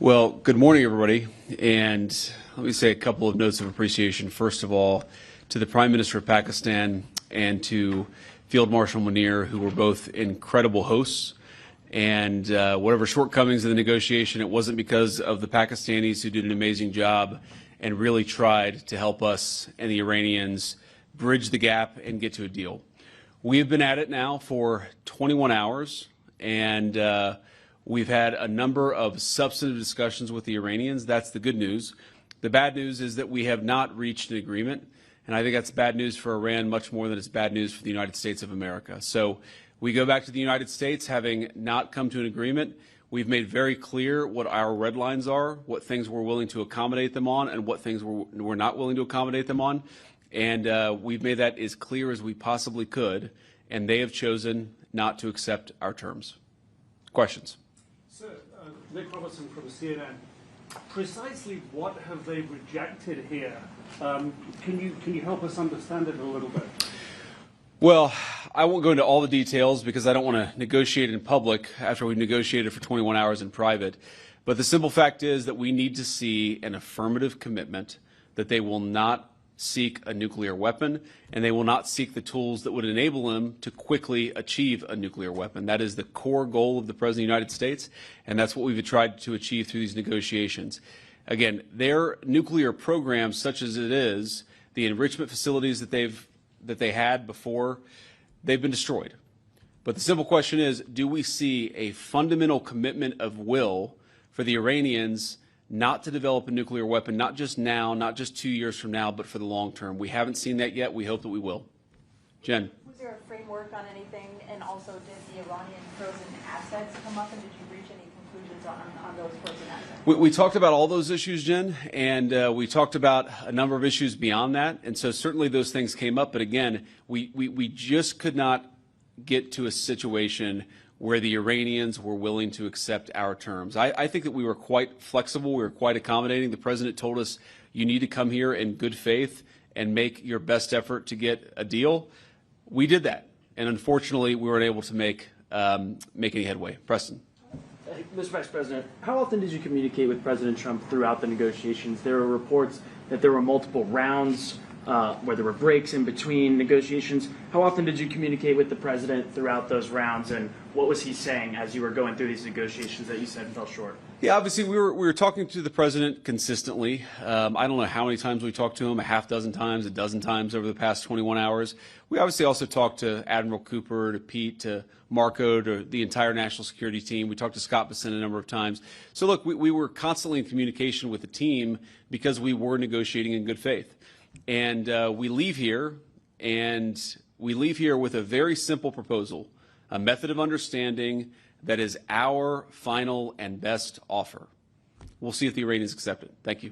Well, good morning, everybody. And let me say a couple of notes of appreciation. First of all, to the Prime Minister of Pakistan and to Field Marshal Munir, who were both incredible hosts. And whatever shortcomings in the negotiation, it wasn't because of the Pakistanis, who did an amazing job and really tried to help us and the Iranians bridge the gap and get to a deal. We have been at it now for 21 hours, and we've had a number of substantive discussions with the Iranians. That's the good news. The bad news is that we have not reached an agreement, and I think that's bad news for Iran much more than it's bad news for the United States of America. So we go back to the United States having not come to an agreement. We've made very clear what our red lines are, what things we're willing to accommodate them on, and what things we're not willing to accommodate them on. And we've made that as clear as we possibly could, and they have chosen not to accept our terms. Questions? Sir, Nick Robertson from CNN. Precisely what have they rejected here? Can you help us understand it a little bit? Well, I won't go into all the details because I don't want to negotiate in public after we've negotiated for 21 hours in private. But the simple fact is that we need to see an affirmative commitment that they will not seek a nuclear weapon, and they will not seek the tools that would enable them to quickly achieve a nuclear weapon. That is the core goal of the President of the United States, and that's what we've tried to achieve through these negotiations. Again, their nuclear program, such as it is, the enrichment facilities that they had before, they've been destroyed. But the simple question is, do we see a fundamental commitment of will for the Iranians not to develop a nuclear weapon, not just now, not just 2 years from now, but for the long term? We haven't seen that yet. We hope that we will. Jen. Was there a framework on anything? And also, did the Iranian frozen assets come up, and did you reach any conclusions on those frozen assets? We talked about all those issues, Jen, and we talked about a number of issues beyond that. And so certainly those things came up. But again, we just could not get to a situation where the Iranians were willing to accept our terms. I think that we were quite flexible. We were quite accommodating. The President told us, you need to come here in good faith and make your best effort to get a deal. We did that. And unfortunately, we weren't able to make any headway. Preston. Mr. Vice President, how often did you communicate with President Trump throughout the negotiations? There were reports that there were multiple rounds where there were breaks in between negotiations. How often did you communicate with the President throughout those rounds, and what was he saying as you were going through these negotiations that you said fell short? Yeah, obviously we were talking to the President consistently. I don't know how many times we talked to him, a half dozen times, a dozen times over the past 21 hours. We obviously also talked to Admiral Cooper, to Pete, to Marco, to the entire national security team. We talked to Scott Bessent a number of times. So look, we were constantly in communication with the team because we were negotiating in good faith. And we leave here with a very simple proposal, a method of understanding that is our final and best offer. We'll see if the Iranians accept it. Thank you.